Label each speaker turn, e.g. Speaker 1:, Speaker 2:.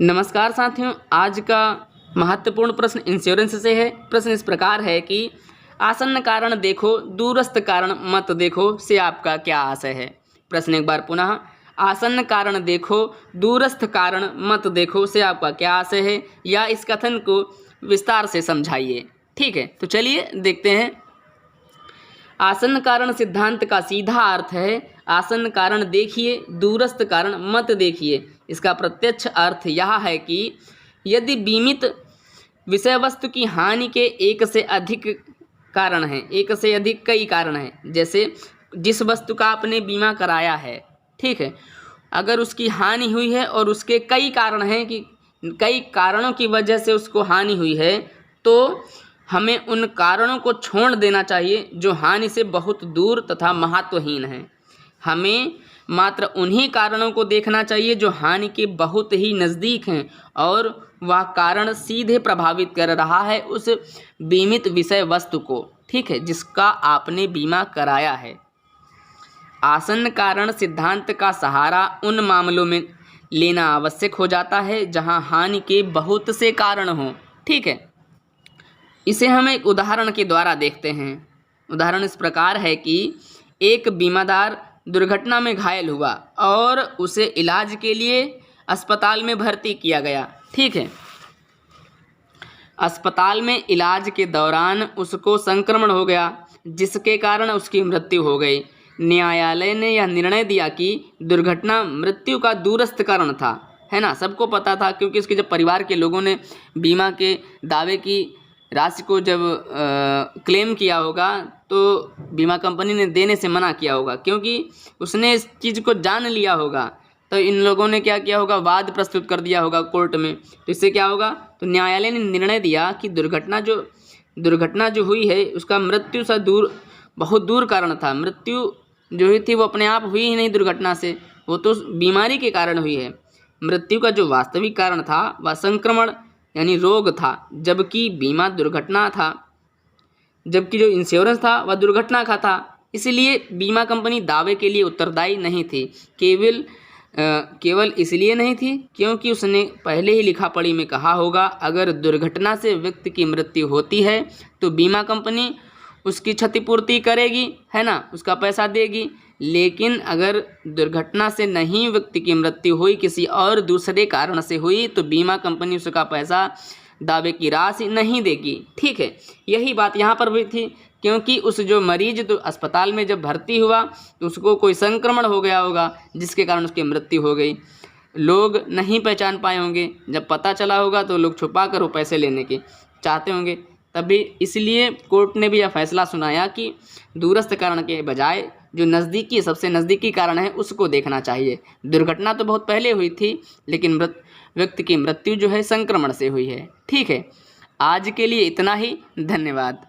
Speaker 1: नमस्कार साथियों, आज का महत्वपूर्ण प्रश्न इंश्योरेंस से है। प्रश्न इस प्रकार है कि आसन्न कारण देखो दूरस्थ कारण मत देखो से आपका क्या आशय है। प्रश्न एक बार पुनः, आसन्न कारण देखो दूरस्थ कारण मत देखो से आपका क्या आशय है, या इस कथन को विस्तार से समझाइए। ठीक है, तो चलिए देखते हैं। आसन्न कारण सिद्धांत का सीधा अर्थ है आसन्न कारण देखिए दूरस्थ कारण मत देखिए। इसका प्रत्यक्ष अर्थ यह है कि यदि बीमित विषय वस्तु की हानि के एक से अधिक कारण हैं, एक से अधिक कई कारण हैं, जैसे जिस वस्तु का आपने बीमा कराया है, ठीक है, अगर उसकी हानि हुई है और उसके कई कारण हैं कि कई कारणों की वजह से उसको हानि हुई है, तो हमें उन कारणों को छोड़ देना चाहिए जो हानि से बहुत दूर तथा महत्वहीन हैं। हमें मात्र उन्हीं कारणों को देखना चाहिए जो हानि के बहुत ही नज़दीक हैं और वह कारण सीधे प्रभावित कर रहा है उस बीमित विषय वस्तु को, ठीक है, जिसका आपने बीमा कराया है। आसन्न कारण सिद्धांत का सहारा उन मामलों में लेना आवश्यक हो जाता है जहां हानि के बहुत से कारण हों। ठीक है, इसे हम एक उदाहरण के द्वारा देखते हैं। उदाहरण इस प्रकार है कि एक बीमादार दुर्घटना में घायल हुआ और उसे इलाज के लिए अस्पताल में भर्ती किया गया। ठीक है, अस्पताल में इलाज के दौरान उसको संक्रमण हो गया जिसके कारण उसकी मृत्यु हो गई। न्यायालय ने यह निर्णय दिया कि दुर्घटना मृत्यु का दूरस्थ कारण था, है ना, सबको पता था, क्योंकि उसके जब परिवार के लोगों ने बीमा के दावे की राशि को जब क्लेम किया होगा तो बीमा कंपनी ने देने से मना किया होगा, क्योंकि उसने इस चीज़ को जान लिया होगा। तो इन लोगों ने क्या किया होगा, वाद प्रस्तुत कर दिया होगा कोर्ट में। तो इससे क्या होगा, तो न्यायालय ने निर्णय दिया कि दुर्घटना जो हुई है उसका मृत्यु से दूर, बहुत दूर कारण था। मृत्यु जो हुई थी वो अपने आप हुई ही नहीं दुर्घटना से, वो तो बीमारी के कारण हुई है। मृत्यु का जो वास्तविक कारण था वह संक्रमण यानी रोग था, जबकि बीमा दुर्घटना था, जबकि जो इंश्योरेंस था वह दुर्घटना का था। इसलिए बीमा कंपनी दावे के लिए उत्तरदायी नहीं थी। केवल इसलिए नहीं थी क्योंकि उसने पहले ही लिखा पढ़ी में कहा होगा, अगर दुर्घटना से व्यक्ति की मृत्यु होती है तो बीमा कंपनी उसकी क्षतिपूर्ति करेगी, है ना, उसका पैसा देगी। लेकिन अगर दुर्घटना से नहीं व्यक्ति की मृत्यु हुई, किसी और दूसरे कारण से हुई, तो बीमा कंपनी उसका पैसा, दावे की राशि नहीं देगी। ठीक है, यही बात यहाँ पर भी थी, क्योंकि उस जो मरीज तो अस्पताल में जब भर्ती हुआ तो उसको कोई संक्रमण हो गया होगा जिसके कारण उसकी मृत्यु हो गई। लोग नहीं पहचान पाए होंगे, जब पता चला होगा तो लोग छुपा कर वो पैसे लेने के चाहते होंगे, तभी इसलिए कोर्ट ने भी यह फैसला सुनाया कि दूरस्थ कारण के बजाय जो नज़दीकी, सबसे नज़दीकी कारण है उसको देखना चाहिए। दुर्घटना तो बहुत पहले हुई थी, लेकिन व्यक्ति की मृत्यु जो है संक्रमण से हुई है। ठीक है, आज के लिए इतना ही, धन्यवाद।